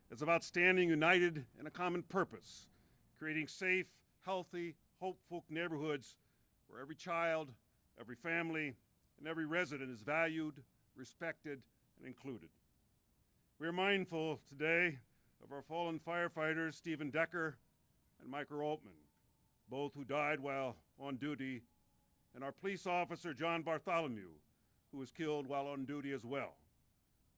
It's about standing united in a common purpose, creating safe, healthy, hopeful neighborhoods where every child, every family, and every resident is valued, respected, and included. We are mindful today of our fallen firefighters, Stephen Decker and Michael Altman, both who died while on duty, and our police officer, John Bartholomew, who was killed while on duty as well.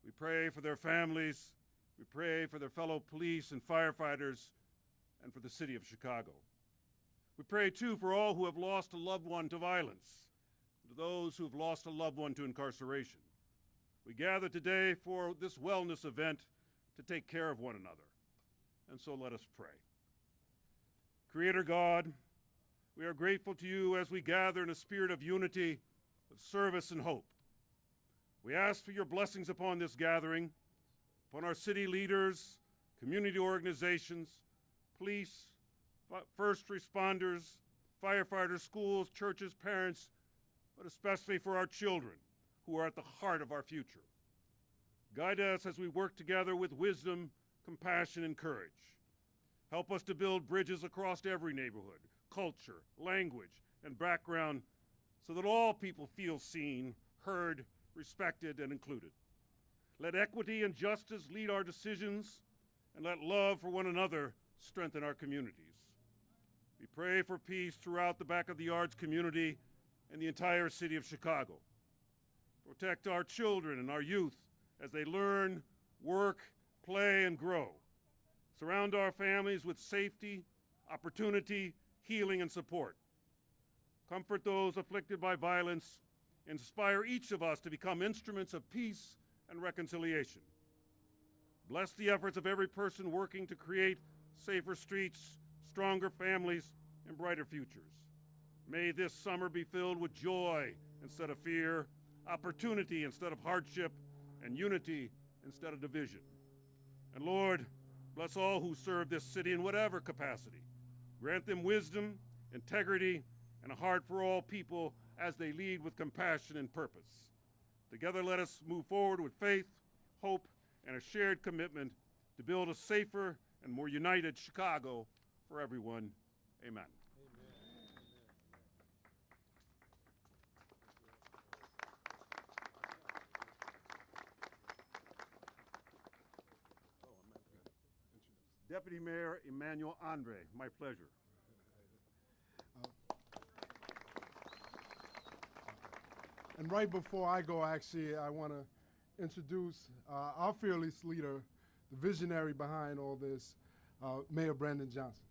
We pray for their families, we pray for their fellow police and firefighters, and for the city of Chicago. We pray, too, for all who have lost a loved one to violence, and to those who have lost a loved one to incarceration. We gather today for this wellness event to take care of one another, and so let us pray. Creator God, we are grateful to you as we gather in a spirit of unity, of service, and hope. We ask for your blessings upon this gathering, upon our city leaders, community organizations, police, first responders, firefighters, schools, churches, parents, but especially for our children, who are at the heart of our future. Guide us as we work together with wisdom, compassion, and courage. Help us to build bridges across every neighborhood, culture, language, and background so that all people feel seen, heard, respected, and included. Let equity and justice lead our decisions, and let love for one another strengthen our communities. We pray for peace throughout the Back of the Yards community and the entire city of Chicago. Protect our children and our youth as they learn, work, play, and grow. Surround our families with safety, opportunity, healing, and support. Comfort those afflicted by violence. Inspire each of us to become instruments of peace and reconciliation. Bless the efforts of every person working to create safer streets, stronger families, and brighter futures. May this summer be filled with joy instead of fear, opportunity instead of hardship, and unity instead of division. And Lord, bless all who serve this city in whatever capacity. Grant them wisdom, integrity, and a heart for all people as they lead with compassion and purpose. Together, let us move forward with faith, hope, and a shared commitment to build a safer and more united Chicago for everyone. Amen. Deputy Mayor Emmanuel Andre, my pleasure. And right before I go, actually, I want to introduce our fearless leader, the visionary behind all this, Mayor Brandon Johnson.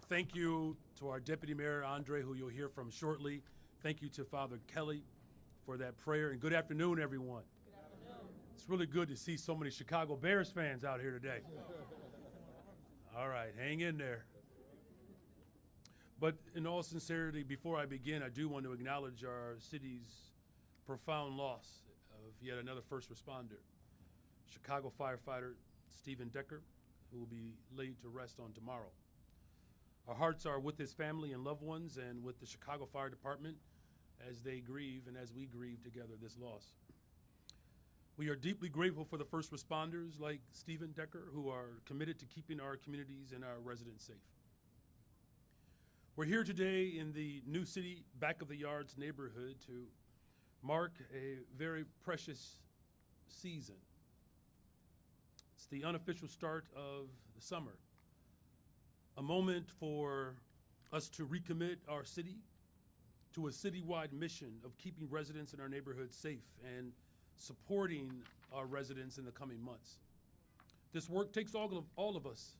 Thank you to our Deputy Mayor Andre, who you'll hear from shortly. Thank you to Father Kelly for that prayer, and good afternoon, everyone. Good afternoon. It's really good to see so many Chicago Bears fans out here today. All right, hang in there. But in all sincerity, before I begin, I do want to acknowledge our city's profound loss of yet another first responder, Chicago firefighter Stephen Decker, who will be laid to rest on tomorrow. Our hearts are with his family and loved ones and with the Chicago Fire Department as they grieve and as we grieve together this loss. We are deeply grateful for the first responders like Stephen Decker, who are committed to keeping our communities and our residents safe. We're here today in the New City Back of the Yards neighborhood to mark a very precious season. It's the unofficial start of the summer, a moment for us to recommit our city to a citywide mission of keeping residents in our neighborhoods safe and supporting our residents in the coming months. This work takes all of us.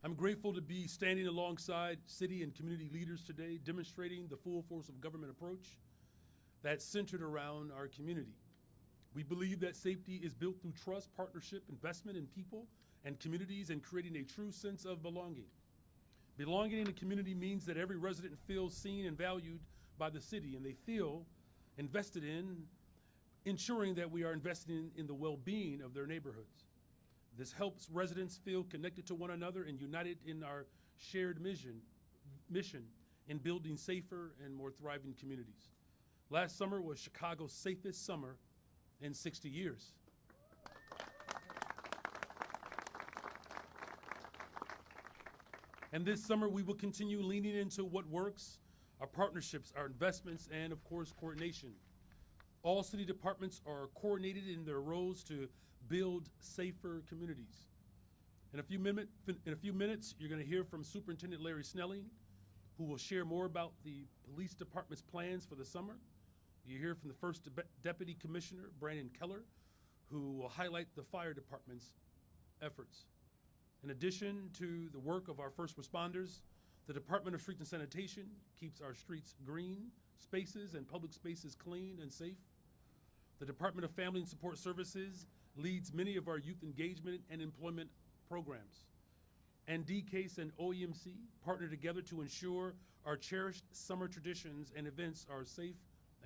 I'm grateful to be standing alongside city and community leaders today, demonstrating the full force of government approach that's centered around our community. We believe that safety is built through trust, partnership, investment in people and communities, and creating a true sense of belonging. Belonging in a community means that every resident feels seen and valued by the city, and they feel invested in ensuring that we are investing in the well-being of their neighborhoods. This helps residents feel connected to one another and united in our shared mission in building safer and more thriving communities. Last summer was Chicago's safest summer in 60 years. And this summer, we will continue leaning into what works, our partnerships, our investments, and of course, coordination. All city departments are coordinated in their roles to build safer communities. In a few minutes, you're going to hear from Superintendent Larry Snelling, who will share more about the police department's plans for the summer. You hear from the First Deputy Commissioner, Brandon Keller, who will highlight the fire department's efforts. In addition to the work of our first responders, the Department of Streets and Sanitation keeps our streets green, spaces and public spaces clean and safe. The Department of Family and Support Services leads many of our youth engagement and employment programs. And DCASE and OEMC partner together to ensure our cherished summer traditions and events are safe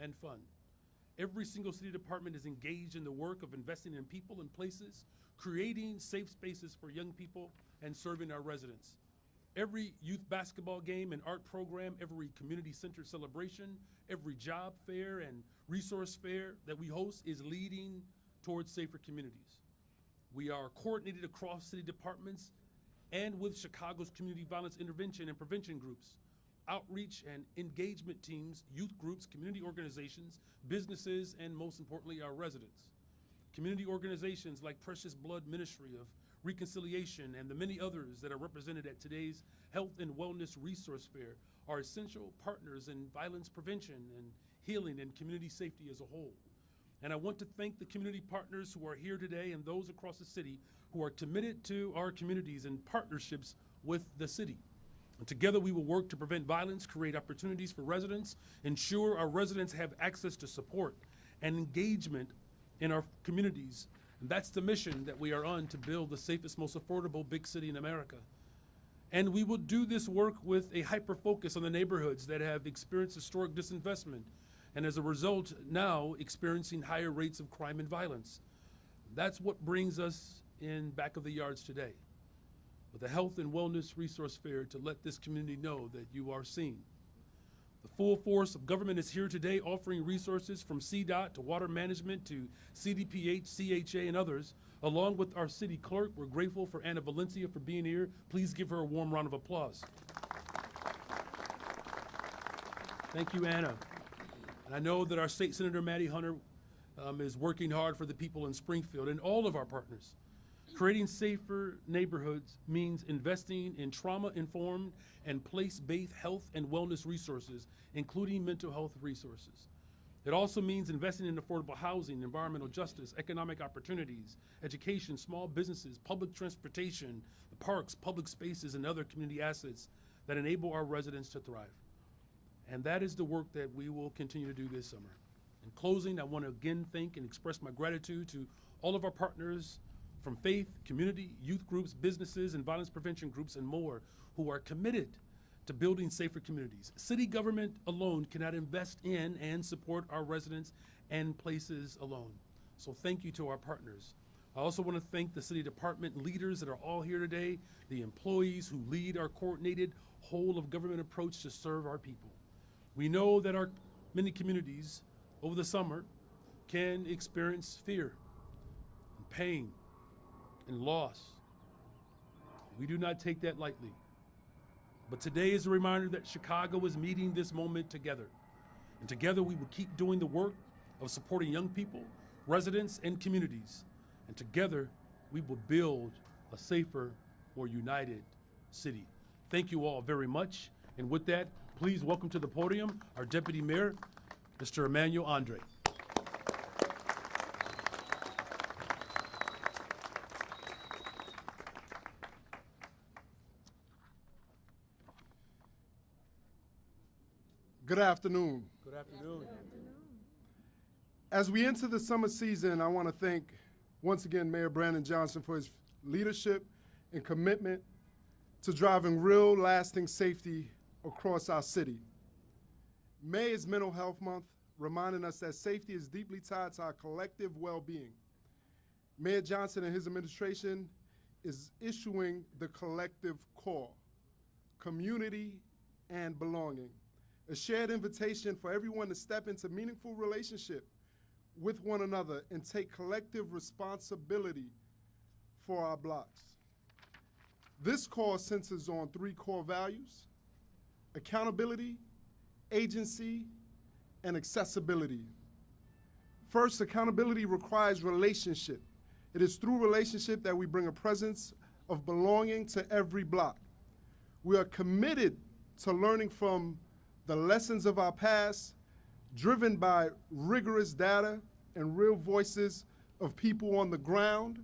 and fun. Every single city department is engaged in the work of investing in people and places, creating safe spaces for young people, and serving our residents. Every youth basketball game and art program, every community center celebration, every job fair and resource fair that we host is leading towards safer communities. We are coordinated across city departments and with Chicago's community violence intervention and prevention groups, outreach and engagement teams, youth groups, community organizations, businesses, and most importantly, our residents. Community organizations like Precious Blood Ministry of Reconciliation and the many others that are represented at today's Health and Wellness Resource Fair are essential partners in violence prevention and healing and community safety as a whole. And I want to thank the community partners who are here today and those across the city who are committed to our communities and partnerships with the city. And together we will work to prevent violence, create opportunities for residents, ensure our residents have access to support and engagement in our communities. And that's the mission that we are on, to build the safest, most affordable big city in America. And we will do this work with a hyper focus on the neighborhoods that have experienced historic disinvestment and as a result now experiencing higher rates of crime and violence. That's what brings us in back of the yards today with the Health and Wellness Resource Fair to let this community know that you are seen. The full force of government is here today offering resources from CDOT to water management to CDPH, CHA, and others. Along with our city clerk, we're grateful for Anna Valencia for being here. Please give her a warm round of applause. Thank you, Anna. And I know that our State Senator Maddie Hunter is working hard for the people in Springfield and all of our partners. Creating safer neighborhoods means investing in trauma-informed and place-based health and wellness resources, including mental health resources. It also means investing in affordable housing, environmental justice, economic opportunities, education, small businesses, public transportation, the parks, public spaces, and other community assets that enable our residents to thrive. And that is the work that we will continue to do this summer. In closing, I want to again thank and express my gratitude to all of our partners from faith, community, youth groups, businesses, and violence prevention groups, and more, who are committed to building safer communities. City government alone cannot invest in and support our residents and places alone. So thank you to our partners. I also want to thank the city department leaders that are all here today, the employees who lead our coordinated whole of government approach to serve our people. We know that our many communities over the summer can experience fear and pain and loss. We do not take that lightly. But today is a reminder that Chicago is meeting this moment together. And together we will keep doing the work of supporting young people, residents, and communities. And together we will build a safer, more united city. Thank you all very much. And with that, please welcome to the podium our Deputy Mayor, Mr. Emmanuel Andre. Good afternoon. Good afternoon. As we enter the summer season, I want to thank once again Mayor Brandon Johnson for his leadership and commitment to driving real lasting safety across our city. May is Mental Health Month, reminding us that safety is deeply tied to our collective well-being. Mayor Johnson and his administration is issuing the collective call, community and belonging. a shared invitation for everyone to step into meaningful relationship with one another and take collective responsibility for our blocks. This call centers on 3 core values: accountability, agency, and accessibility. First, accountability requires relationship. It is through relationship that we bring a presence of belonging to every block. We are committed to learning from the lessons of our past, driven by rigorous data and real voices of people on the ground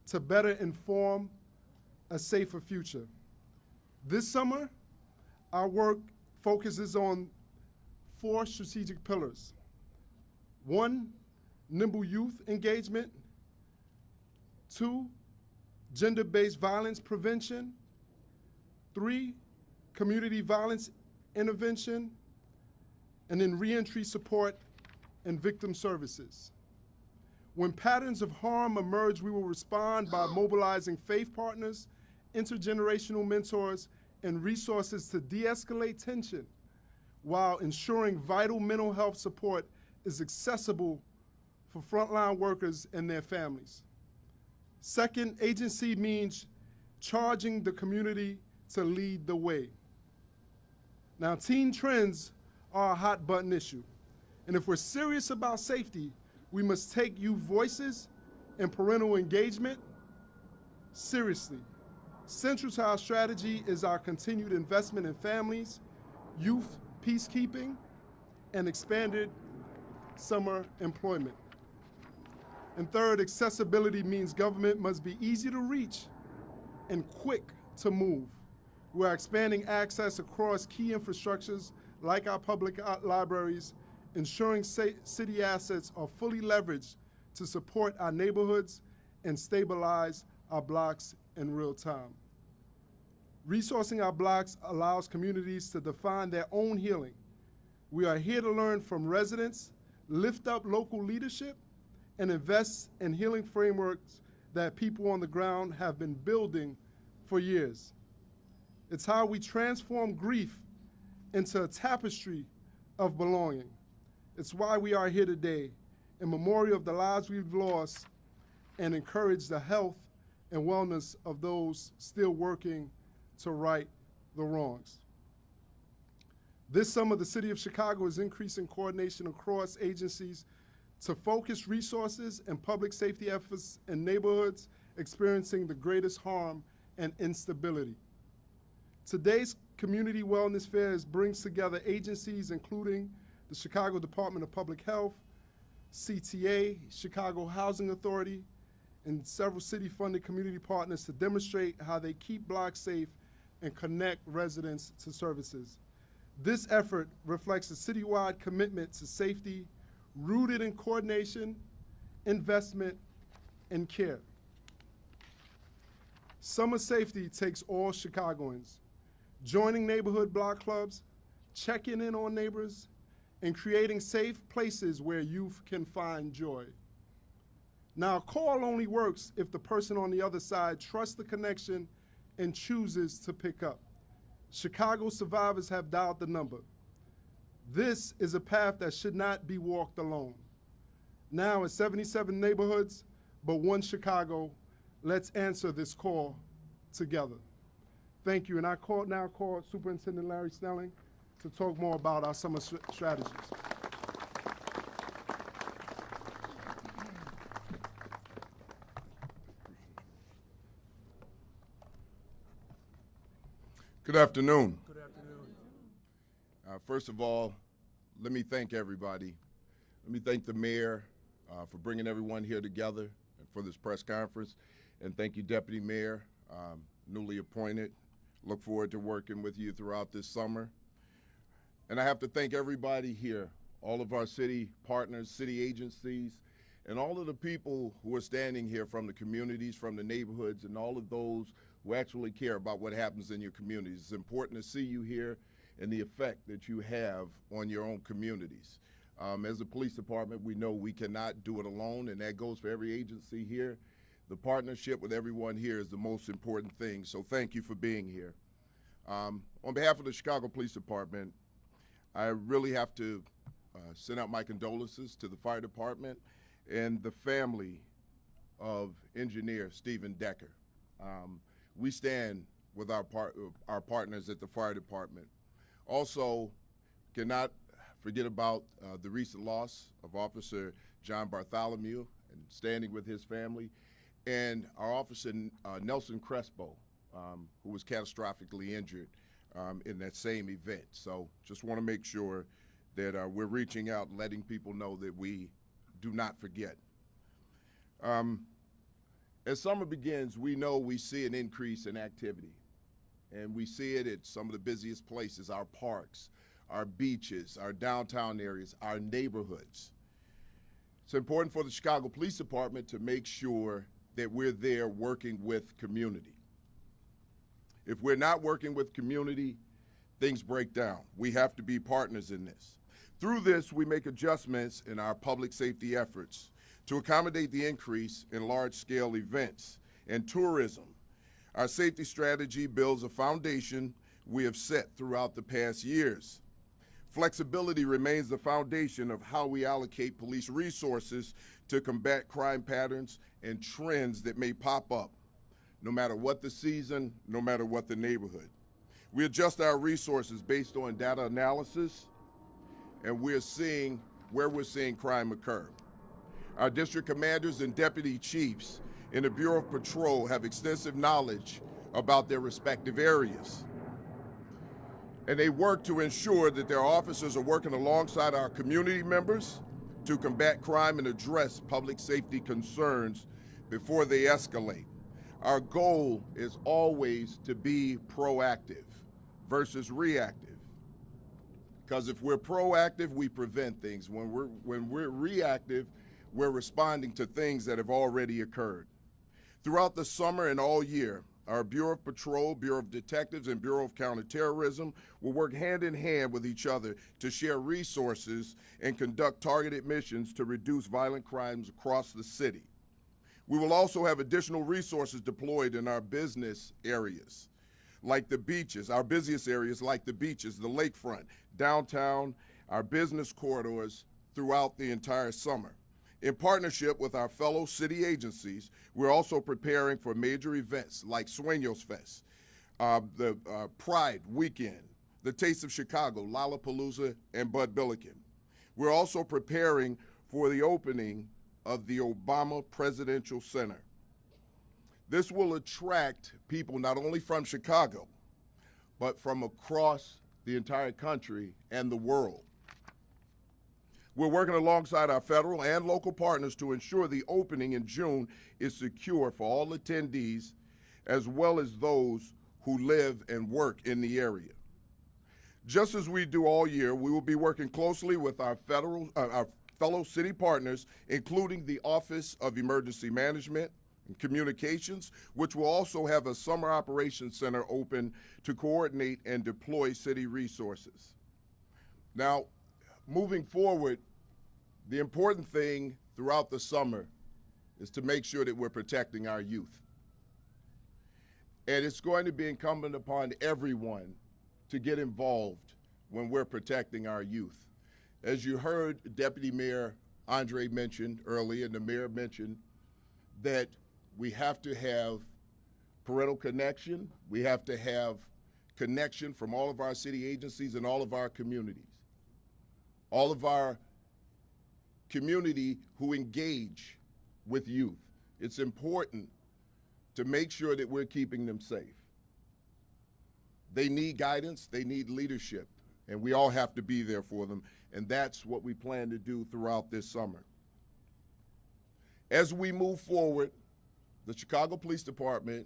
to better inform a safer future. This summer, our work focuses on 4 strategic pillars. 1, nimble youth engagement. 2, gender-based violence prevention. 3, community violence intervention. And then reentry support and victim services. When patterns of harm emerge, we will respond by mobilizing faith partners, intergenerational mentors, and resources to de-escalate tension while ensuring vital mental health support is accessible for frontline workers and their families. Second, agency means charging the community to lead the way. Now, teen trends are a hot button issue. And if we're serious about safety, we must take youth voices and parental engagement seriously. Central to our strategy is our continued investment in families, youth peacekeeping, and expanded summer employment. And third, accessibility means government must be easy to reach and quick to move. We're expanding access across key infrastructures like our public libraries, ensuring city assets are fully leveraged to support our neighborhoods and stabilize our blocks in real time. Resourcing our blocks allows communities to define their own healing. We are here to learn from residents, lift up local leadership, and invest in healing frameworks that people on the ground have been building for years. It's how we transform grief into a tapestry of belonging. It's why we are here today, in memorial of the lives we've lost, and encourage the health and wellness of those still working to right the wrongs. This summer, the City of Chicago is increasing coordination across agencies to focus resources and public safety efforts in neighborhoods experiencing the greatest harm and instability. Today's Community Wellness Fairs brings together agencies including the Chicago Department of Public Health, CTA, Chicago Housing Authority, and several city-funded community partners to demonstrate how they keep blocks safe and connect residents to services. This effort reflects a citywide commitment to safety rooted in coordination, investment, and care. Summer safety takes all Chicagoans. Joining neighborhood block clubs, checking in on neighbors, and creating safe places where youth can find joy. Now, a call only works if the person on the other side trusts the connection and chooses to pick up. Chicago survivors have dialed the number. This is a path that should not be walked alone. Now, in 77 neighborhoods, but one Chicago, let's answer this call together. Thank you, and I now call Superintendent Larry Snelling to talk more about our summer strategies. Good afternoon. Good afternoon. First of all, let me thank everybody. Let me thank the mayor for bringing everyone here together for this press conference. And thank you, Deputy Mayor, newly appointed. Look forward to working with you throughout this summer. And I have to thank everybody here, all of our city partners, city agencies, and all of the people who are standing here from the communities, from the neighborhoods, and all of those who actually care about what happens in your communities. It's important to see you here and the effect that you have on your own communities. As a police department, we know we cannot do it alone, and that goes for every agency here. The partnership with everyone here is the most important thing, so thank you for being here. On behalf of the Chicago Police Department, I really have to send out my condolences to the fire department and the family of engineer Stephen Decker. We stand with our partners at the fire department. Also, cannot forget about the recent loss of Officer John Bartholomew and standing with his family, and our officer Nelson Crespo, who was catastrophically injured in that same event. So just want to make sure that we're reaching out and letting people know that we do not forget. As summer begins, we see an increase in activity, and we see it at some of the busiest places, our parks, our beaches, our downtown areas, our neighborhoods. It's important for the Chicago Police Department to make sure that we're there working with community. If we're not working with community, things break down. We have to be partners in this. Through this, we make adjustments in our public safety efforts to accommodate the increase in large-scale events and tourism. Our safety strategy builds a foundation we have set throughout the past years. Flexibility remains the foundation of how we allocate police resources to combat crime patterns and trends that may pop up, no matter what the season, no matter what the neighborhood. We adjust our resources based on data analysis, and we're seeing where we're seeing crime occur. Our district commanders and deputy chiefs in the Bureau of Patrol have extensive knowledge about their respective areas. And they work to ensure that their officers are working alongside our community members to combat crime and address public safety concerns before they escalate. Our goal is always to be proactive versus reactive. Because if we're proactive, we prevent things. When we're reactive, we're responding to things that have already occurred. Throughout the summer and all year, our Bureau of Patrol, Bureau of Detectives, and Bureau of Counterterrorism will work hand in hand with each other to share resources and conduct targeted missions to reduce violent crimes across the city. We will also have additional resources deployed in our business areas, like the beaches, our busiest areas like the beaches, the lakefront, downtown, our business corridors throughout the entire summer. In partnership with our fellow city agencies, we're also preparing for major events like Sueños Fest, the Pride Weekend, the Taste of Chicago, Lollapalooza, and Bud Billiken. We're also preparing for the opening of the Obama Presidential Center. This will attract people not only from Chicago, but from across the entire country and the world. We're working alongside our federal and local partners to ensure the opening in June is secure for all attendees, as well as those who live and work in the area. Just as we do all year, we will be working closely with our fellow city partners, including the Office of Emergency Management and Communications, which will also have a summer operations center open to coordinate and deploy city resources. Now, moving forward, the important thing throughout the summer is to make sure that we're protecting our youth. And it's going to be incumbent upon everyone to get involved when we're protecting our youth. As you heard Deputy Mayor Andre mention earlier, and the mayor mentioned, that we have to have parental connection, we have to have connection from all of our city agencies and all of our communities. All of our community who engage with youth. It's important to make sure that we're keeping them safe. They need guidance, they need leadership, and we all have to be there for them, and that's what we plan to do throughout this summer. As we move forward, the Chicago Police Department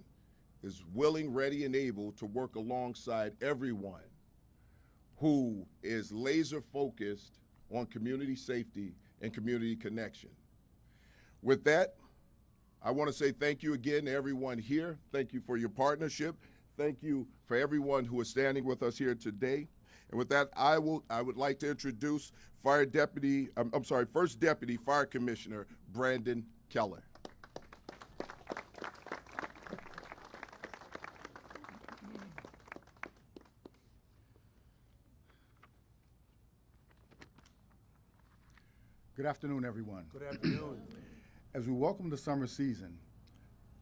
is willing, ready, and able to work alongside everyone who is laser focused on community safety and community connection. With that, I want to say thank you again to everyone here. Thank you for your partnership. Thank you for everyone who is standing with us here today. And with that, I would like to introduce First Deputy Fire Commissioner Brandon Keller. Good afternoon, everyone. Good afternoon. As we welcome the summer season,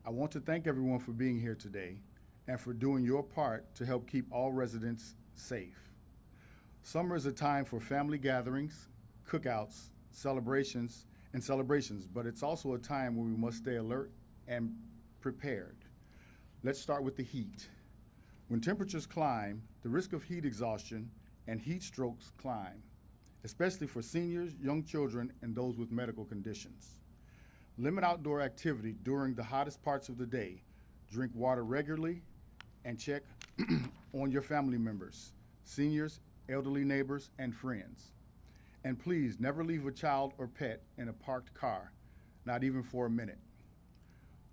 I want to thank everyone for being here today and for doing your part to help keep all residents safe. Summer is a time for family gatherings, cookouts, celebrations, but it's also a time where we must stay alert and prepared. Let's start with the heat. When temperatures climb, the risk of heat exhaustion and heat strokes climb, especially for seniors, young children, and those with medical conditions. Limit outdoor activity during the hottest parts of the day. Drink water regularly and check on your family members, seniors, elderly neighbors, and friends. And please never leave a child or pet in a parked car, not even for a minute.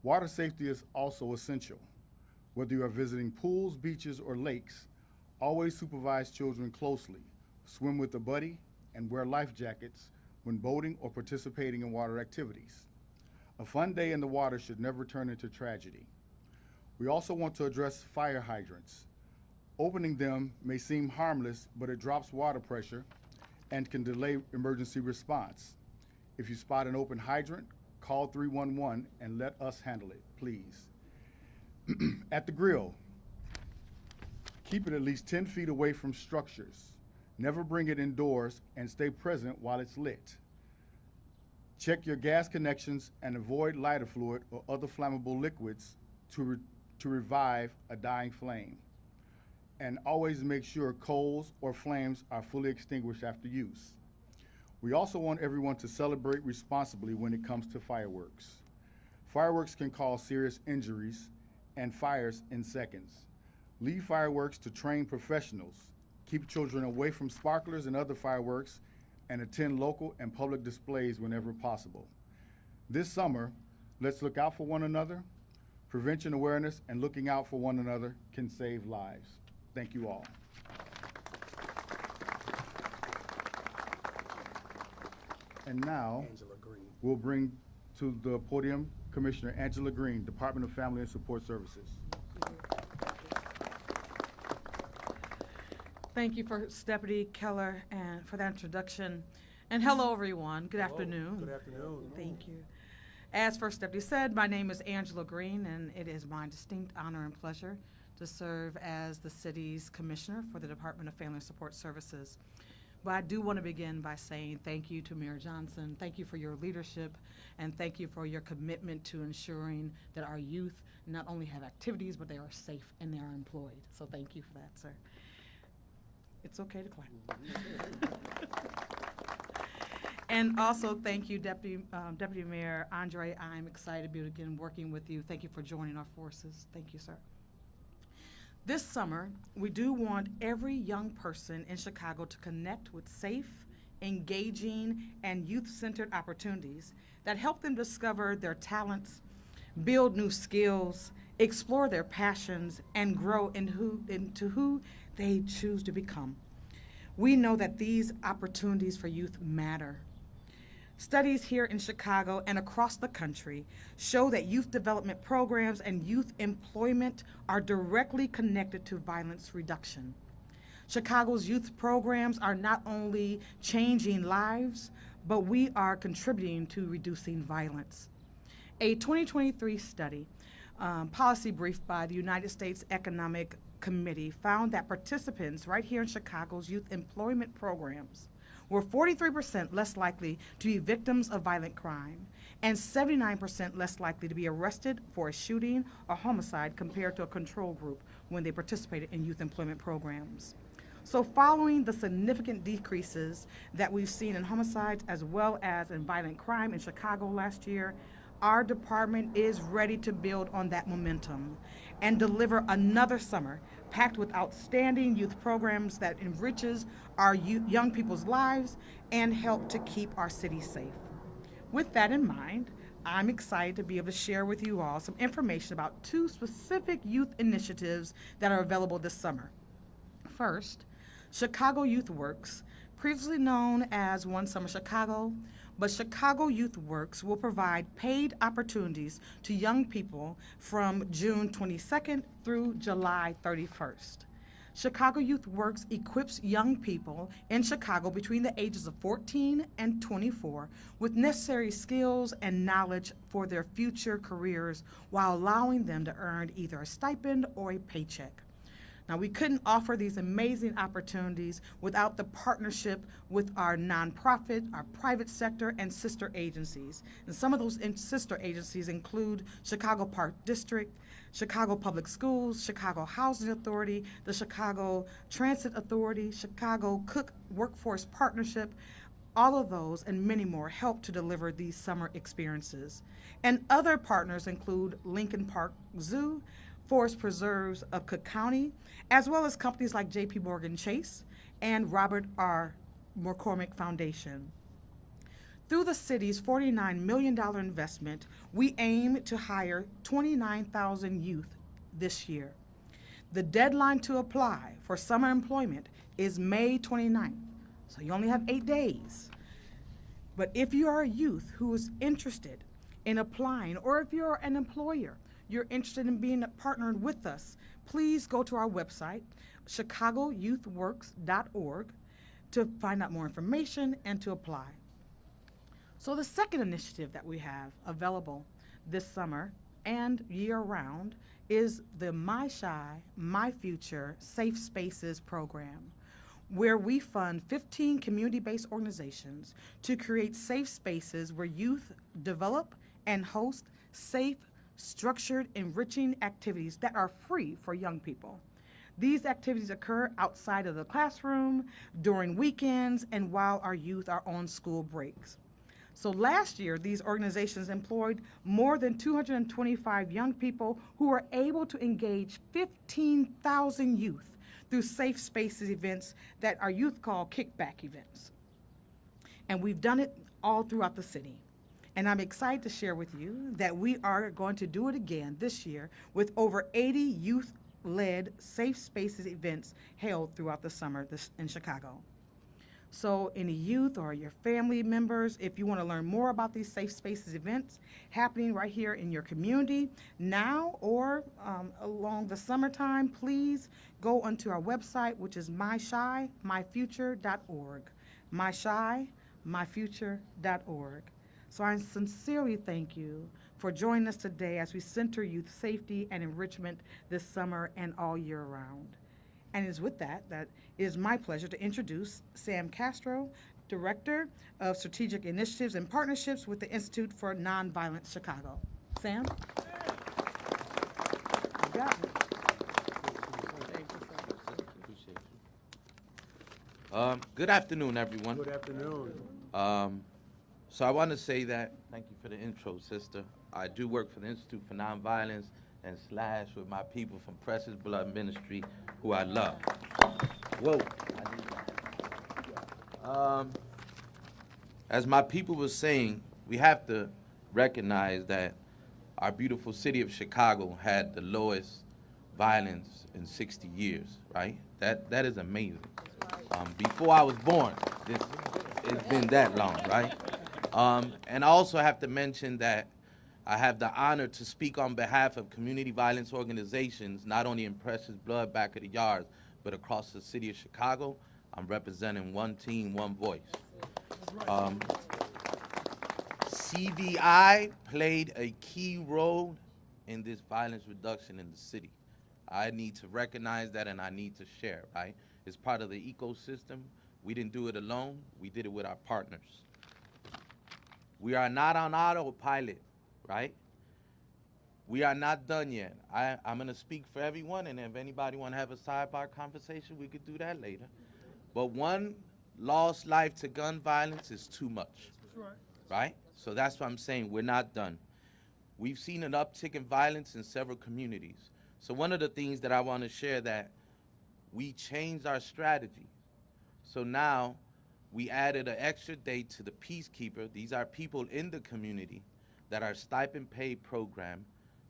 Water safety is also essential. Whether you are visiting pools, beaches, or lakes, always supervise children closely, swim with a buddy, and wear life jackets when boating or participating in water activities. A fun day in the water should never turn into tragedy. We also want to address fire hydrants. Opening them may seem harmless, but it drops water pressure and can delay emergency response. If you spot an open hydrant, call 311 and let us handle it, please. At the grill, keep it at least 10 feet away from structures. Never bring it indoors and stay present while it's lit. Check your gas connections and avoid lighter fluid or other flammable liquids to revive a dying flame. And always make sure coals or flames are fully extinguished after use. We also want everyone to celebrate responsibly when it comes to fireworks. Fireworks can cause serious injuries and fires in seconds. Leave fireworks to trained professionals. Keep children away from sparklers and other fireworks, and attend local and public displays whenever possible. This summer, let's look out for one another. Prevention awareness and looking out for one another can save lives. Thank you all. And now, we'll bring to the podium Commissioner Angela Green, Department of Family and Support Services. Thank you, First Deputy Keller, and for that introduction. And hello, everyone. Good afternoon. Good afternoon. Thank you. As First Deputy said, my name is Angela Green, and it is my distinct honor and pleasure to serve as the city's commissioner for the Department of Family and Support Services. But I do want to begin by saying thank you to Mayor Johnson. Thank you for your leadership, and thank you for your commitment to ensuring that our youth not only have activities, but they are safe and they are employed. So thank you for that, sir. It's okay to clap. And also, thank you, Deputy Mayor Andre. I'm excited to be again working with you. Thank you for joining our forces. Thank you, sir. This summer, we do want every young person in Chicago to connect with safe, engaging, and youth-centered opportunities that help them discover their talents, build new skills, explore their passions, and grow into who they choose to become. We know that these opportunities for youth matter. Studies here in Chicago and across the country show that youth development programs and youth employment are directly connected to violence reduction. Chicago's youth programs are not only changing lives, but we are contributing to reducing violence. A 2023 study, policy brief by the United States Economic Committee, found that participants right here in Chicago's youth employment programs were 43% less likely to be victims of violent crime and 79% less likely to be arrested for a shooting or homicide compared to a control group when they participated in youth employment programs. So following the significant decreases that we've seen in homicides as well as in violent crime in Chicago last year, our department is ready to build on that momentum and deliver another summer packed with outstanding youth programs that enriches our young people's lives and help to keep our city safe. With that in mind, I'm excited to be able to share with you all some information about two specific youth initiatives that are available this summer. First, Chicago Youth Works, previously known as One Summer Chicago, but Chicago Youth Works will provide paid opportunities to young people from June 22nd through July 31st. Chicago Youth Works equips young people in Chicago between the ages of 14 and 24 with necessary skills and knowledge for their future careers while allowing them to earn either a stipend or a paycheck. Now, we couldn't offer these amazing opportunities without the partnership with our nonprofit, our private sector, and sister agencies. And some of those sister agencies include Chicago Park District, Chicago Public Schools, Chicago Housing Authority, the Chicago Transit Authority, Chicago Cook Workforce Partnership. All of those and many more help to deliver these summer experiences. And other partners include Lincoln Park Zoo, Forest Preserves of Cook County, as well as companies like J.P. Morgan Chase and Robert R. McCormick Foundation. Through the city's $49 million investment, we aim to hire 29,000 youth this year. The deadline to apply for summer employment is May 29th, so you only have 8 days. But if you are a youth who is interested in applying, or if you're an employer, you're interested in being partnered with us, please go to our website, chicagoyouthworks.org, to find out more information and to apply. So the second initiative that we have available this summer and year-round is the My Shy, My Future Safe Spaces program, where we fund 15 community-based organizations to create safe spaces where youth develop and host safe, structured, enriching activities that are free for young people. These activities occur outside of the classroom, during weekends, and while our youth are on school breaks. So last year, these organizations employed more than 225 young people who were able to engage 15,000 youth through safe spaces events that our youth call kickback events. And we've done it all throughout the city. And I'm excited to share with you that we are going to do it again this year with over 80 youth-led safe spaces events held throughout the summer in Chicago. So any youth or your family members, if you want to learn more about these safe spaces events happening right here in your community now or along the summertime, please go onto our website, which is myshy.myfuture.org. myshy.myfuture.org. So I sincerely thank you for joining us today as we center youth safety and enrichment this summer and all year round. And it is with that it is my pleasure to introduce Sam Castro, Director of Strategic Initiatives and Partnerships with the Institute for Nonviolence Chicago. Sam? You got it. Good afternoon, everyone. Good afternoon. So I want to say that, thank you for the intro, sister. I do work for the Institute for Nonviolence and Slash with my people from Precious Blood Ministry, who I love. Whoa. As my people was saying, we have to recognize that our beautiful city of Chicago had the lowest violence in 60 years, right? That is amazing. Before I was born, it's been that long, right? And I also have to mention that I have the honor to speak on behalf of community violence organizations, not only in Precious Blood back of the yards, but across the city of Chicago. I'm representing one team, one voice. CVI played a key role in this violence reduction in the city. I need to recognize that and I need to share, right? It's part of the ecosystem. We didn't do it alone. We did it with our partners. We are not on autopilot, right? We are not done yet. I'm gonna speak for everyone, and if anybody wanna have a sidebar conversation, we could do that later. But one lost life to gun violence is too much, right? So that's what I'm saying, we're not done. We've seen an uptick in violence in several communities. So one of the things that I wanna share that we changed our strategy. So now we added an extra day to the Peacekeeper. These are people in the community that are stipend paid program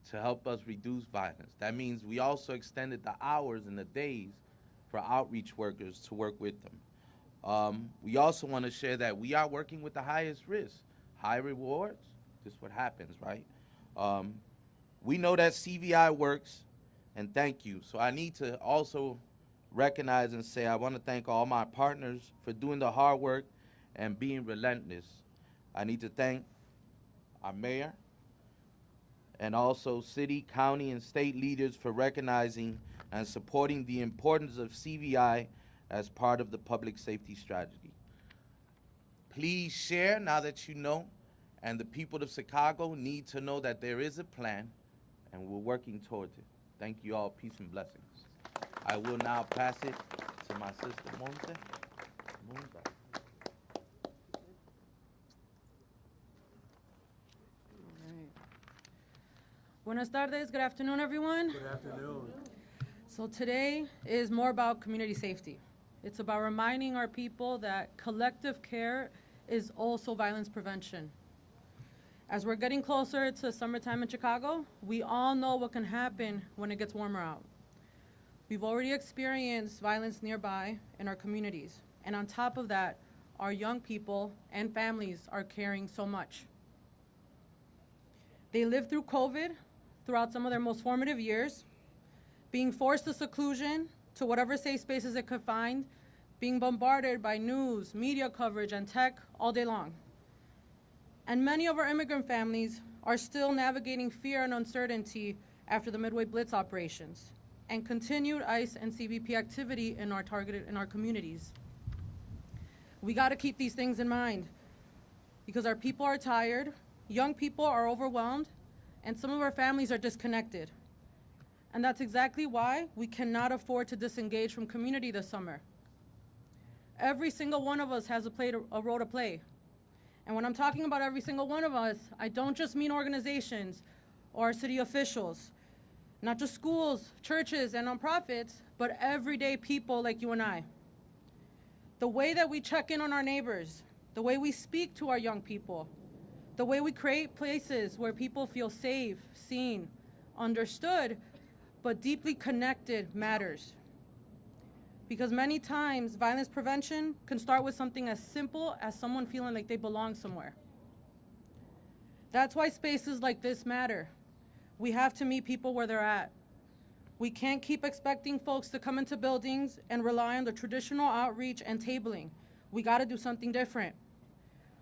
to help us reduce violence. That means we also extended the hours and the days for outreach workers to work with them. We also want to share that we are working with the highest risk, high rewards. This is what happens, right? We know that CVI works, and thank you. So I need to also recognize and say I want to thank all my partners for doing the hard work and being relentless. I need to thank our mayor and also city, county, and state leaders for recognizing and supporting the importance of CVI as part of the public safety strategy. Please share now that you know, and the people of Chicago need to know that there is a plan and we're working towards it. Thank you all. Peace and blessings. I will now pass it to my sister, Monse. Buenas tardes, good afternoon, everyone. Good afternoon. So today is more about community safety. It's about reminding our people that collective care is also violence prevention. As we're getting closer to summertime in Chicago, we all know what can happen when it gets warmer out. We've already experienced violence nearby in our communities. And on top of that, our young people and families are carrying so much. They lived through COVID throughout some of their most formative years, being forced to seclusion, to whatever safe spaces they could find, being bombarded by news, media coverage, and tech all day long. And many of our immigrant families are still navigating fear and uncertainty after the Midway Blitz operations and continued ICE and CBP activity in our communities. We gotta keep these things in mind because our people are tired, young people are overwhelmed, and some of our families are disconnected. And that's exactly why we cannot afford to disengage from community this summer. Every single one of us has a role to play. And when I'm talking about every single one of us, I don't just mean organizations or city officials, not just schools, churches, and nonprofits, but everyday people like you and I. The way that we check in on our neighbors, the way we speak to our young people, the way we create places where people feel safe, seen, understood, but deeply connected matters. Because many times, violence prevention can start with something as simple as someone feeling like they belong somewhere. That's why spaces like this matter. We have to meet people where they're at. We can't keep expecting folks to come into buildings and rely on the traditional outreach and tabling. We gotta do something different.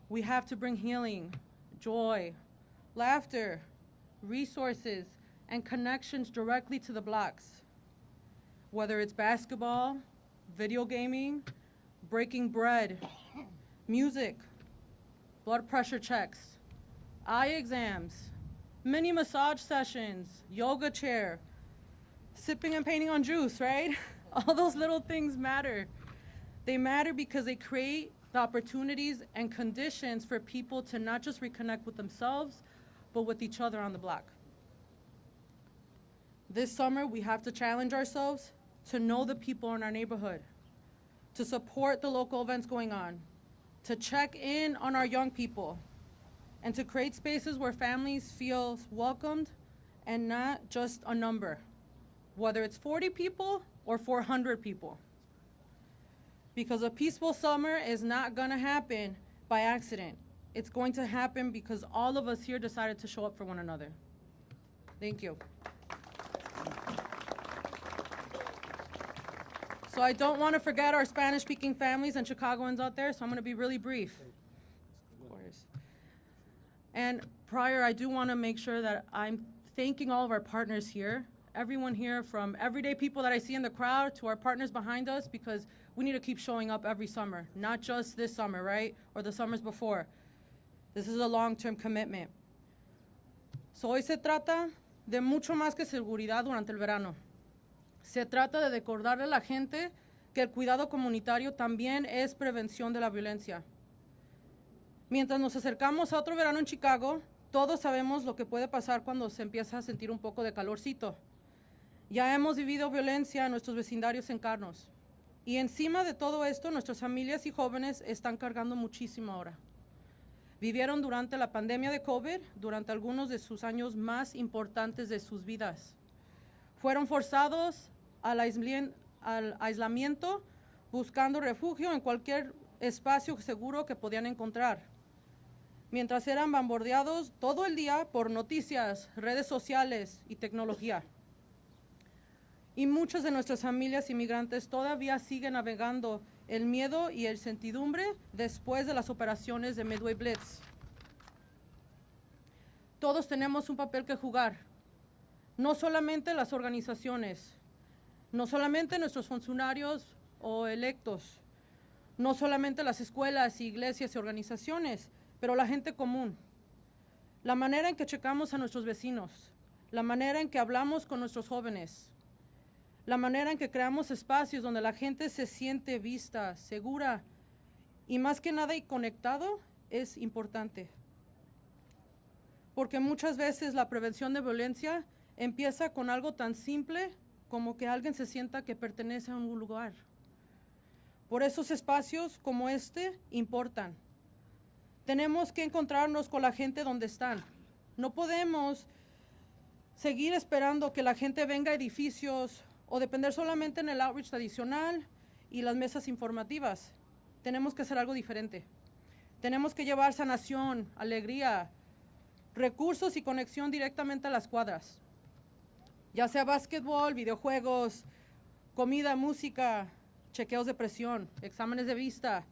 We have to bring healing, joy, laughter, resources, and connections directly to the blocks. Whether it's basketball, video gaming, breaking bread, music, blood pressure checks, eye exams, mini massage sessions, yoga chair, sipping and painting on juice, right? All those little things matter. They matter because they create the opportunities and conditions for people to not just reconnect with themselves, but with each other on the block. This summer, we have to challenge ourselves to know the people in our neighborhood, to support the local events going on, to check in on our young people, and to create spaces where families feel welcomed and not just a number, whether it's 40 people or 400 people. Because a peaceful summer is not gonna happen by accident. It's going to happen because all of us here decided to show up for one another. Thank you. So I don't want to forget our Spanish-speaking families and Chicagoans out there, so I'm going to be really brief. Of course. And prior, I do want to make sure that I'm thanking all of our partners here, everyone here, from everyday people that I see in the crowd to our partners behind us, because we need to keep showing up every summer, not just this summer, right, or the summers before. This is a long-term commitment. So hoy se trata de mucho más que seguridad durante el verano. Se trata de recordarle a la gente que el cuidado comunitario también es prevención de la violencia. Mientras nos acercamos a otro verano en Chicago, todos sabemos lo que puede pasar cuando se empieza a sentir un poco de calorcito. Ya hemos vivido violencia en nuestros vecindarios cercanos. Y encima de todo esto, nuestras familias y jóvenes están cargando muchísimo ahora. Vivieron durante la pandemia de COVID, durante algunos de sus años más importantes de sus vidas. Fueron forzados al aislamiento, buscando refugio en cualquier espacio seguro que podían encontrar. Mientras eran bombardeados todo el día por noticias, redes sociales y tecnología. y muchas de nuestras familias inmigrantes todavía siguen navegando el miedo y el incertidumbre después de las operaciones de Midway Blitz. Todos tenemos un papel que jugar, no solamente las organizaciones, no solamente nuestros funcionarios o electos, no solamente las escuelas, iglesias y organizaciones, pero la gente común. La manera en que checamos a nuestros vecinos, la manera en que hablamos con nuestros jóvenes, la manera en que creamos espacios donde la gente se siente vista, segura y más que nada y conectado es importante. Porque muchas veces la prevención de violencia empieza con algo tan simple como que alguien se sienta que pertenece a un lugar. Por esos espacios como este importan. Tenemos que encontrarnos con la gente donde están. No podemos seguir esperando que la gente venga a edificios o depender solamente en el outreach tradicional y las mesas informativas. Tenemos que hacer algo diferente. Tenemos que llevar sanación, alegría, recursos y conexión directamente a las cuadras. Ya sea básquetbol, videojuegos, comida, música, chequeos de presión, exámenes de vista,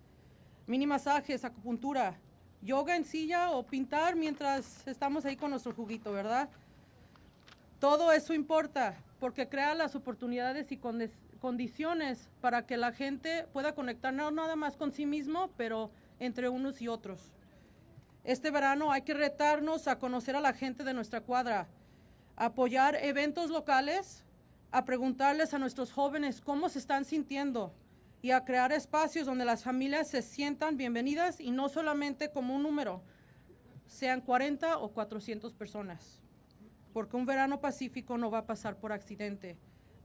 mini masajes, acupuntura, yoga en silla o pintar mientras estamos ahí con nuestro juguito, ¿verdad? Todo eso importa porque crea las oportunidades y condiciones para que la gente pueda conectar no nada más con sí mismo, pero entre unos y otros. Este verano hay que retarnos a conocer a la gente de nuestra cuadra, a apoyar eventos locales, a preguntarles a nuestros jóvenes cómo se están sintiendo y a crear espacios donde las familias se sientan bienvenidas y no solamente como un número, sean 40 o 400 personas. Porque un verano pacífico no va a pasar por accidente,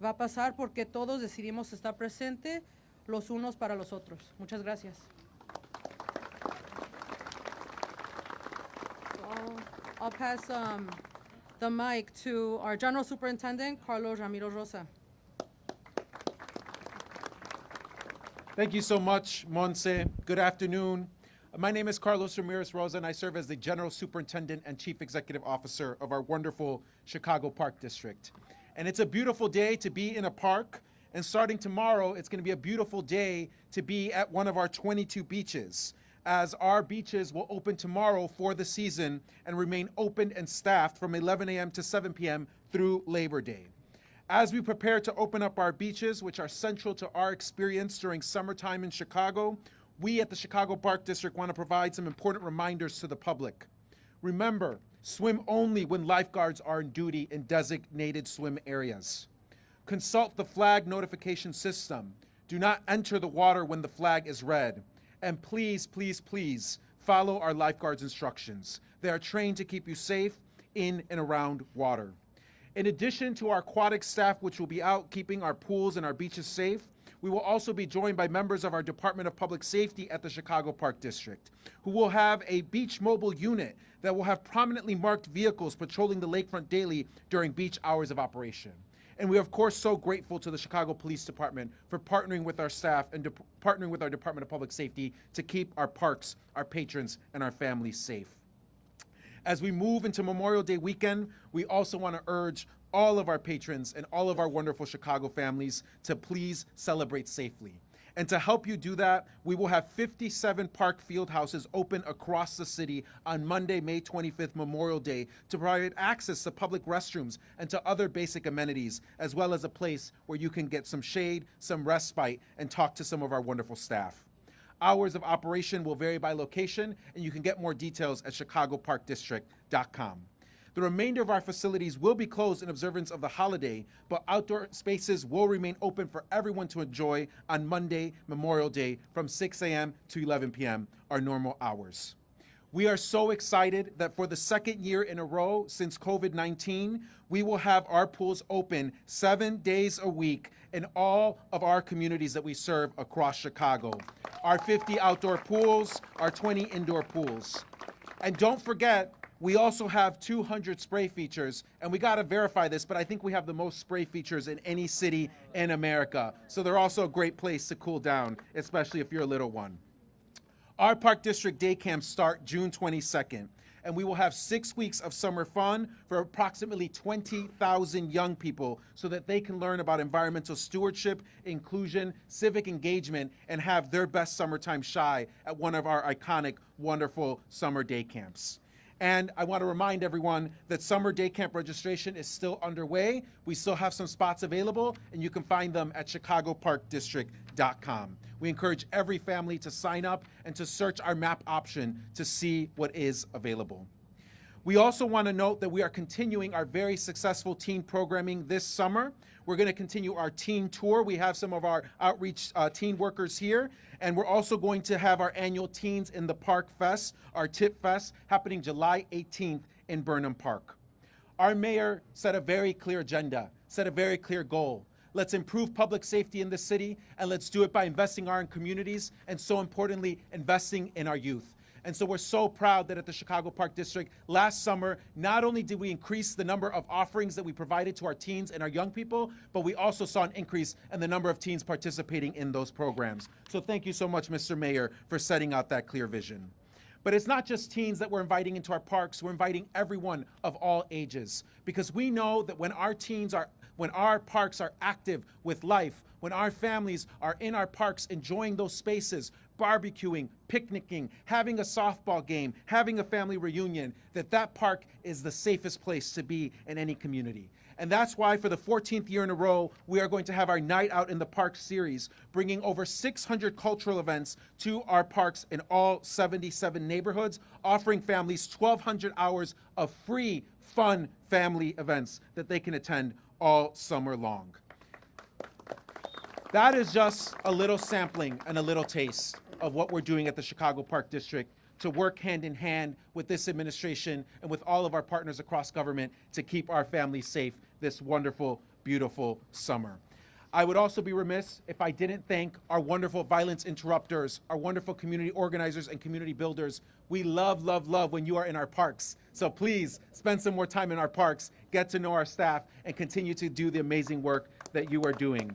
va a pasar porque todos decidimos estar presentes los unos para los otros. Muchas gracias. I'll pass the mic to our General Superintendent, Carlos Ramiro Rosa. Thank you so much, Monse. Good afternoon. My name is Carlos Ramirez Rosa, and I serve as the General Superintendent and Chief Executive Officer of our wonderful Chicago Park District. And it's a beautiful day to be in a park, and starting tomorrow, it's going to be a beautiful day to be at one of our 22 beaches, as our beaches will open tomorrow for the season and remain open and staffed from 11 a.m. to 7 p.m. through Labor Day. As we prepare to open up our beaches, which are central to our experience during summertime in Chicago, we at the Chicago Park District want to provide some important reminders to the public. Remember, swim only when lifeguards are on duty in designated swim areas. Consult the flag notification system. Do not enter the water when the flag is red. And please, please, please follow our lifeguards' instructions. They are trained to keep you safe in and around water. In addition to our aquatic staff, which will be out keeping our pools and our beaches safe, we will also be joined by members of our Department of Public Safety at the Chicago Park District, who will have a beach mobile unit that will have prominently marked vehicles patrolling the lakefront daily during beach hours of operation. And we are, of course, so grateful to the Chicago Police Department for partnering with our staff and partnering with our Department of Public Safety to keep our parks, our patrons, and our families safe. As we move into Memorial Day weekend, we also want to urge all of our patrons and all of our wonderful Chicago families to please celebrate safely. And to help you do that, we will have 57 park field houses open across the city on Monday, May 25th, Memorial Day, to provide access to public restrooms and to other basic amenities, as well as a place where you can get some shade, some respite, and talk to some of our wonderful staff. Hours of operation will vary by location, and you can get more details at chicagoparkdistrict.com. The remainder of our facilities will be closed in observance of the holiday, but outdoor spaces will remain open for everyone to enjoy on Monday, Memorial Day, from 6 a.m. to 11 p.m., our normal hours. We are so excited that for the second year in a row since COVID-19, we will have our pools open 7 days a week in all of our communities that we serve across Chicago. Our 50 outdoor pools, our 20 indoor pools. And don't forget, we also have 200 spray features, and we gotta verify this, but I think we have the most spray features in any city in America. So they're also a great place to cool down, especially if you're a little one. Our Park District day camps start June 22nd, and we will have 6 weeks of summer fun for approximately 20,000 young people so that they can learn about environmental stewardship, inclusion, civic engagement, and have their best summertime shy at one of our iconic, wonderful summer day camps. And I want to remind everyone that summer day camp registration is still underway. We still have some spots available, and you can find them at chicagoparkdistrict.com. We encourage every family to sign up and to search our map option to see what is available. We also want to note that we are continuing our very successful teen programming this summer. We're going to continue our teen tour. We have some of our outreach teen workers here. And we're also going to have our annual Teens in the Park Fest, our TIP Fest, happening July 18th in Burnham Park. Our mayor set a very clear agenda, set a very clear goal. Let's improve public safety in the city, and let's do it by investing in our communities, and so importantly, investing in our youth. And so we're so proud that at the Chicago Park District last summer, not only did we increase the number of offerings that we provided to our teens and our young people, but we also saw an increase in the number of teens participating in those programs. So thank you so much, Mr. Mayor, for setting out that clear vision. But it's not just teens that we're inviting into our parks, we're inviting everyone of all ages, because we know that when our parks are active with life, when our families are in our parks enjoying those spaces, barbecuing, picnicking, having a softball game, having a family reunion, that park is the safest place to be in any community. And that's why for the 14th year in a row, we are going to have our Night Out in the Park series, bringing over 600 cultural events to our parks in all 77 neighborhoods, offering families 1,200 hours of free, fun family events that they can attend all summer long. That is just a little sampling and a little taste of what we're doing at the Chicago Park District to work hand in hand with this administration and with all of our partners across government to keep our families safe this wonderful, beautiful summer. I would also be remiss if I didn't thank our wonderful violence interrupters, our wonderful community organizers and community builders. We love, love, love when you are in our parks. So please spend some more time in our parks, get to know our staff, and continue to do the amazing work that you are doing.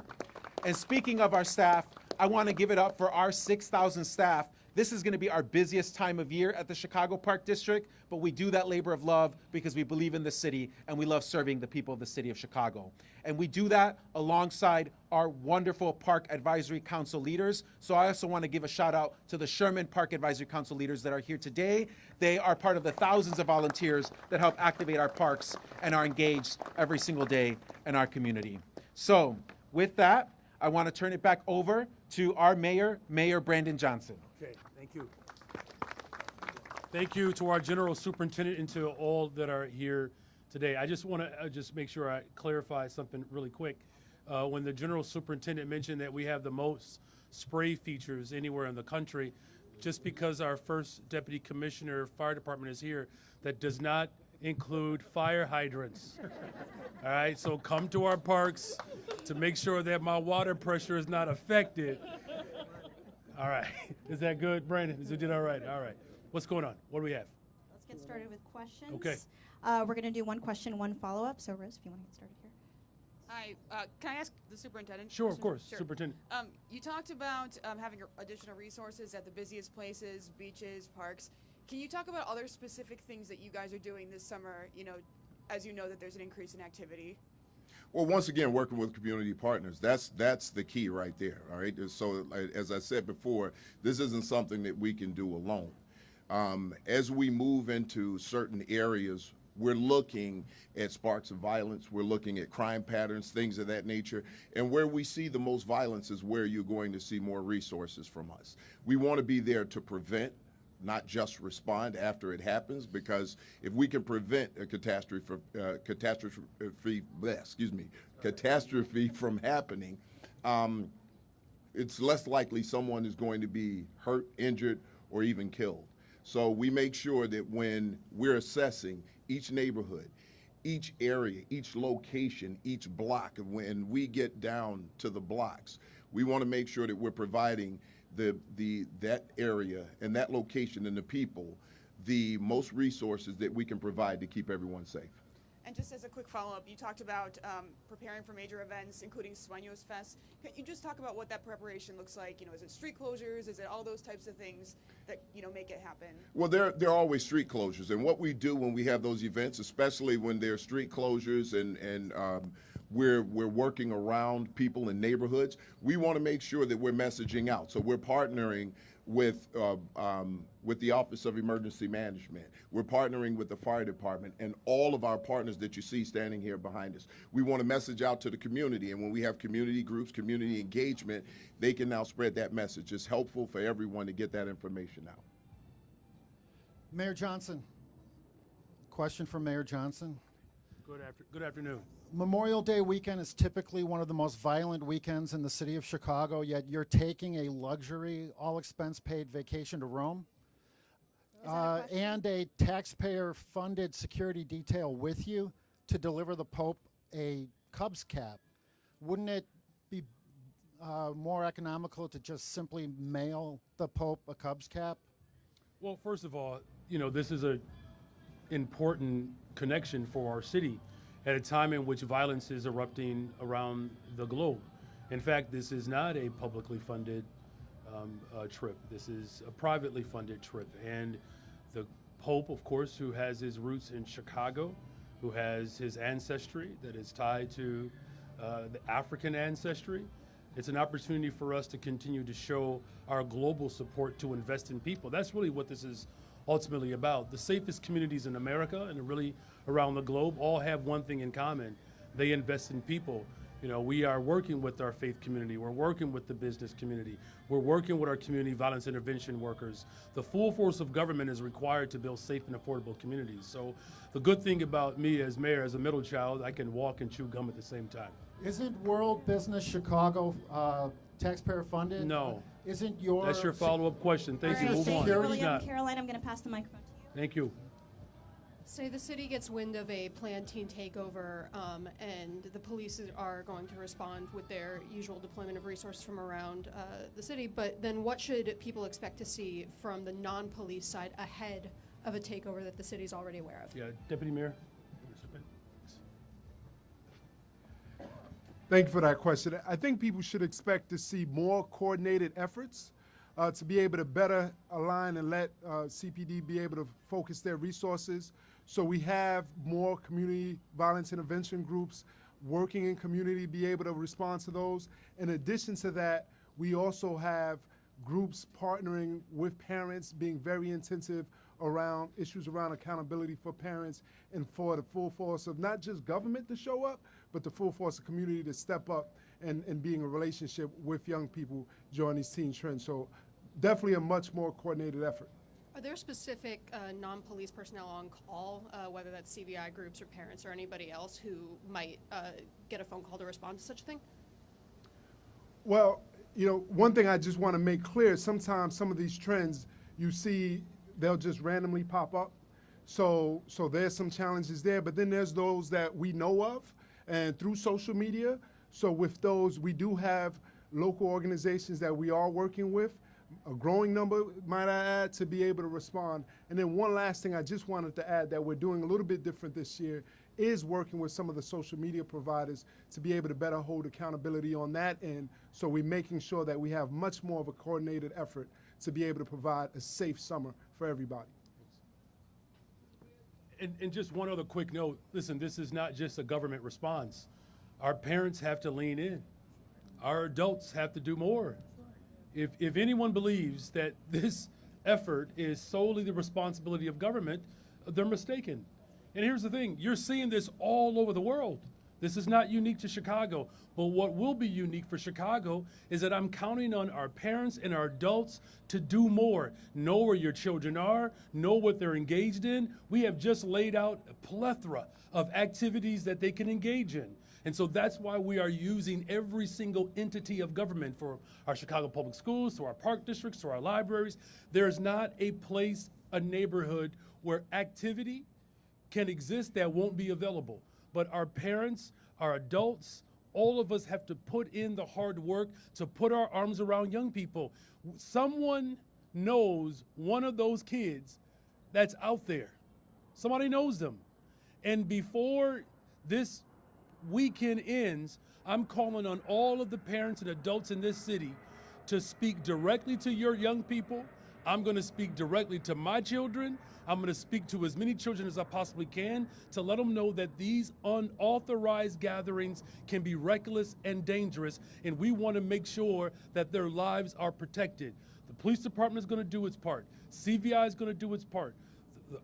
And speaking of our staff, I want to give it up for our 6,000 staff. This is going to be our busiest time of year at the Chicago Park District, but we do that labor of love because we believe in the city and we love serving the people of the city of Chicago. And we do that alongside our wonderful Park Advisory Council leaders. So I also want to give a shout out to the Sherman Park Advisory Council leaders that are here today. They are part of the thousands of volunteers that help activate our parks and are engaged every single day in our community. So with that, I want to turn it back over to our mayor, Mayor Brandon Johnson. Okay, thank you. Thank you to our general superintendent and to all that are here today. I just want to just make sure I clarify something really quick. When the general superintendent mentioned that we have the most spray features anywhere in the country, just because our first deputy commissioner fire department is here, that does not include fire hydrants. All right, so come to our parks to make sure that my water pressure is not affected. All right, is that good, Brandon? Is it all right? All right. What's going on? What do we have? Let's get started with questions. Okay. We're going to do one question, one follow-up. So, Riz, if you want to get started here. Hi, can I ask the superintendent? Sure, of course, Sure. Superintendent. You talked about having additional resources at the busiest places, beaches, parks. Can you talk about other specific things that you guys are doing this summer, as you know that there's an increase in activity? Well, once again, working with community partners, that's the key right there, all right? So as I said before, this isn't something that we can do alone. As we move into certain areas, we're looking at sparks of violence, we're looking at crime patterns, things of that nature, and where we see the most violence is where you're going to see more resources from us. We want to be there to prevent, not just respond after it happens, because if we can prevent a catastrophe from happening, it's less likely someone is going to be hurt, injured, or even killed. So we make sure that when we're assessing each neighborhood, each area, each location, each block, when we get down to the blocks, we want to make sure that we're providing that area and that location and the people the most resources that we can provide to keep everyone safe. And just as a quick follow-up, you talked about preparing for major events, including Sueños Fest. Can you just talk about what that preparation looks like? You know, is it street closures? Is it all those types of things that, you know, make it happen? Well, there are always street closures, and what we do when we have those events, especially when there are street closures and we're working around people in neighborhoods, we want to make sure that we're messaging out. So we're partnering with the Office of Emergency Management. We're partnering with the fire department and all of our partners that you see standing here behind us. We want to message out to the community, and when we have community groups, community engagement, they can now spread that message. It's helpful for everyone to get that information out. Mayor Johnson, question for Mayor Johnson. Good afternoon. Memorial Day weekend is typically one of the most violent weekends in the city of Chicago, yet you're taking a luxury, all-expense-paid vacation to Rome and a taxpayer-funded security detail with you to deliver the Pope a Cubs cap. Wouldn't it be more economical to just simply mail the Pope a Cubs cap? Well, first of all, you know, this is an important connection for our city at a time in which violence is erupting around the globe. In fact, this is not a publicly funded trip. This is a privately funded trip. And the Pope, of course, who has his roots in Chicago, who has his ancestry that is tied to the African ancestry, it's an opportunity for us to continue to show our global support to invest in people. That's really what this is ultimately about. The safest communities in America and really around the globe all have one thing in common. They invest in people. You know, we are working with our faith community. We're working with the business community. We're working with our community violence intervention workers. The full force of government is required to build safe and affordable communities. So the good thing about me as mayor, as a middle child, I can walk and chew gum at the same time. Isn't World Business Chicago taxpayer funded? No. Isn't your... That's your follow-up question. Thank you. Move on. William. It's not. Caroline, I'm going to pass the microphone to you. Thank you. Say the city gets wind of a planned teen takeover, and the police are going to respond with their usual deployment of resources from around the city. But then, what should people expect to see from the non-police side ahead of a takeover that the city's already aware of? Yeah, Deputy Mayor. Thank you for that question. I think people should expect to see more coordinated efforts to be able to better align and let CPD be able to focus their resources. So we have more community violence intervention groups working in community, be able to respond to those. In addition to that, we also have groups partnering with parents, being very intensive around issues around accountability for parents and for the full force of not just government to show up, but the full force of community to step up and be in a relationship with young people during these teen trends. So definitely a much more coordinated effort. Are there specific non-police personnel on call, whether that's CVI groups or parents or anybody else who might get a phone call to respond to such a thing? Well, you know, one thing I just want to make clear, sometimes some of these trends you see, they'll just randomly pop up. So there's some challenges there, but then there's those that we know of and through social media. So with those, we do have local organizations that we are working with, a growing number, might I add, to be able to respond. And then one last thing I just wanted to add that we're doing a little bit different this year is working with some of the social media providers to be able to better hold accountability on that end. So we're making sure that we have much more of a coordinated effort to be able to provide a safe summer for everybody. And just one other quick note. Listen, this is not just a government response. Our parents have to lean in. Our adults have to do more. If anyone believes that this effort is solely the responsibility of government, they're mistaken. And here's the thing, you're seeing this all over the world. This is not unique to Chicago, but what will be unique for Chicago is that I'm counting on our parents and our adults to do more. Know where your children are, know what they're engaged in. We have just laid out a plethora of activities that they can engage in. And so that's why we are using every single entity of government, for our Chicago public schools, to our park districts, to our libraries. There's not a place, a neighborhood where activity can exist that won't be available. But our parents, our adults, all of us have to put in the hard work to put our arms around young people. Someone knows one of those kids that's out there. Somebody knows them. And before this weekend ends, I'm calling on all of the parents and adults in this city to speak directly to your young people. I'm going to speak directly to my children. I'm going to speak to as many children as I possibly can to let them know that these unauthorized gatherings can be reckless and dangerous, and we want to make sure that their lives are protected. The police department is going to do its part. CVI is going to do its part.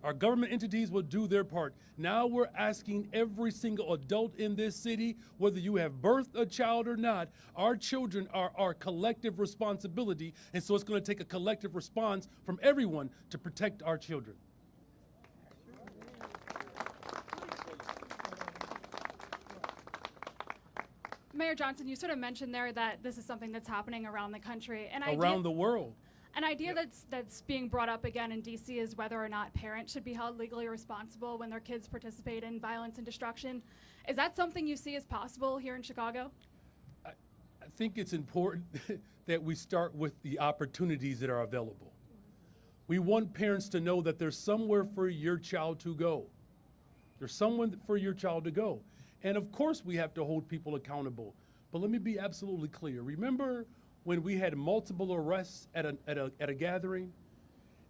Our government entities will do their part. Now we're asking every single adult in this city, whether you have birthed a child or not, our children are our collective responsibility, and so it's going to take a collective response from everyone to protect our children. Mayor Johnson, you sort of mentioned there that this is something that's happening around the country. And Around the world. An idea that's being brought up again in D.C. is whether or not parents should be held legally responsible when their kids participate in violence and destruction. Is that something you see as possible here in Chicago? I think it's important that we start with the opportunities that are available. We want parents to know that there's somewhere for your child to go. There's someone for your child to go. And of course we have to hold people accountable. But let me be absolutely clear. Remember when we had multiple arrests at a gathering,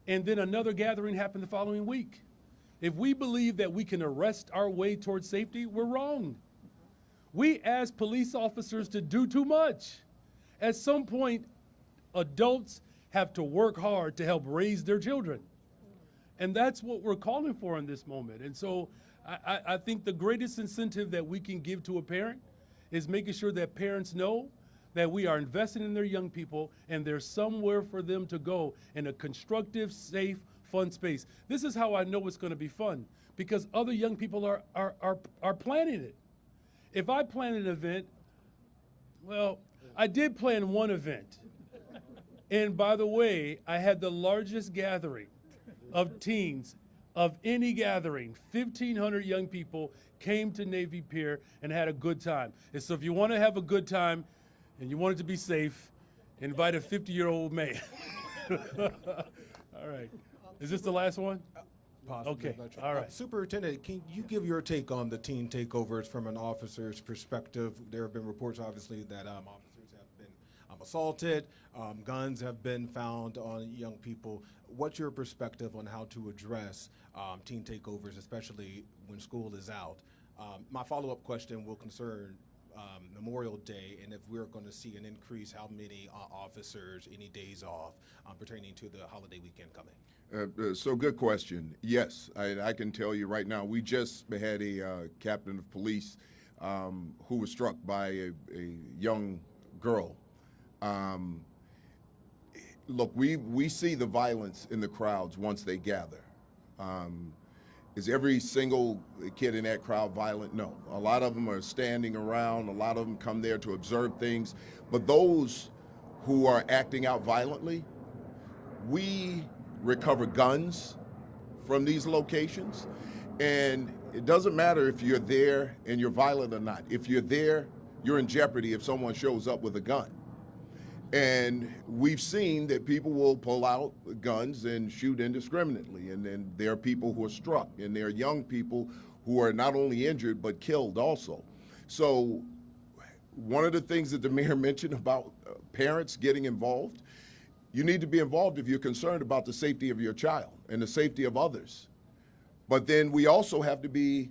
and then another gathering happened the following week? If we believe that we can arrest our way towards safety, we're wrong. We ask police officers to do too much. At some point, adults have to work hard to help raise their children. And that's what we're calling for in this moment. And so I think the greatest incentive that we can give to a parent is making sure that parents know that we are investing in their young people and there's somewhere for them to go in a constructive, safe, fun space. This is how I know it's going to be fun, because other young people are planning it. If I plan an event, well, I did plan one event. And by the way, I had the largest gathering of teens of any gathering. 1,500 young people came to Navy Pier and had a good time. And so if you want to have a good time and you want it to be safe, invite a 50-year-old man. All right. Is this the last one? Possibly. Okay. All right. Superintendent, can you give your take on the teen takeovers from an officer's perspective? There have been reports, obviously, that officers have been assaulted, guns have been found on young people. What's your perspective on how to address teen takeovers, especially when school is out? My follow-up question will concern Memorial Day, and if we're going to see an increase, how many officers, any days off pertaining to the holiday weekend coming? So good question. Yes, I can tell you right now, we just had a captain of police who was struck by a young girl. Look, we see the violence in the crowds once they gather. Is every single kid in that crowd violent? No. A lot of them are standing around. A lot of them come there to observe things. But those who are acting out violently, we recover guns from these locations. And it doesn't matter if you're there and you're violent or not. If you're there, you're in jeopardy if someone shows up with a gun. And we've seen that people will pull out guns and shoot indiscriminately. And then there are people who are struck, and there are young people who are not only injured but killed also. So one of the things that the mayor mentioned about parents getting involved, you need to be involved if you're concerned about the safety of your child and the safety of others. But then we also have to be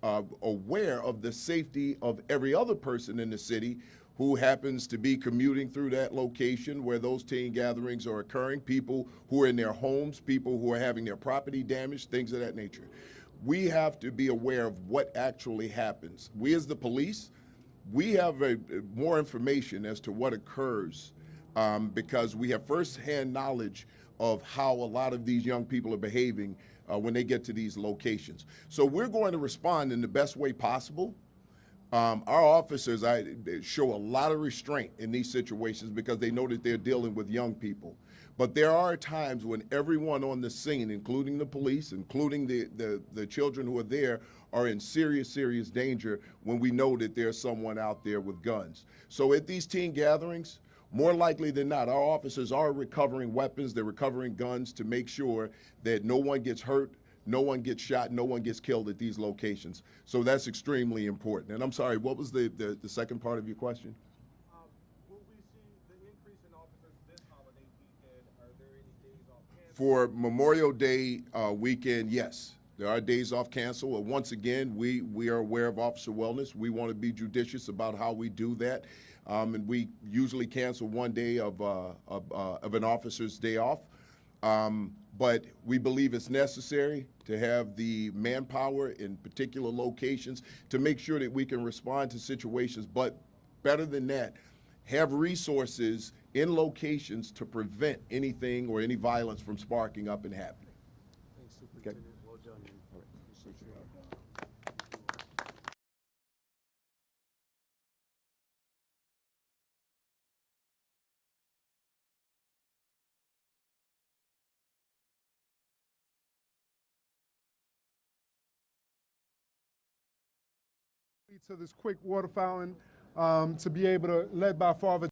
aware of the safety of every other person in the city who happens to be commuting through that location where those teen gatherings are occurring, people who are in their homes, people who are having their property damaged, things of that nature. We have to be aware of what actually happens. We as the police, we have more information as to what occurs because we have firsthand knowledge of how a lot of these young people are behaving when they get to these locations. So we're going to respond in the best way possible. Our officers show a lot of restraint in these situations because they know that they're dealing with young people. But there are times when everyone on the scene, including the police, including the children who are there, are in serious, serious danger when we know that there's someone out there with guns. So at these teen gatherings, more likely than not, our officers are recovering weapons, they're recovering guns to make sure that no one gets hurt, no one gets shot, no one gets killed at these locations. So that's extremely important. And I'm sorry, what was the second part of your question? Will we see the increase in officers this holiday weekend? Are there any days off canceled? For Memorial Day weekend, yes. There are days off canceled. Once again, we are aware of officer wellness. We want to be judicious about how we do that. And we usually cancel one day of an officer's day off. But we believe it's necessary to have the manpower in particular locations to make sure that we can respond to situations. But better than that, have resources in locations to prevent anything or any violence from sparking up and happening. Thanks, Superintendent. Well done. To this quick water fountain to be able to, led by Father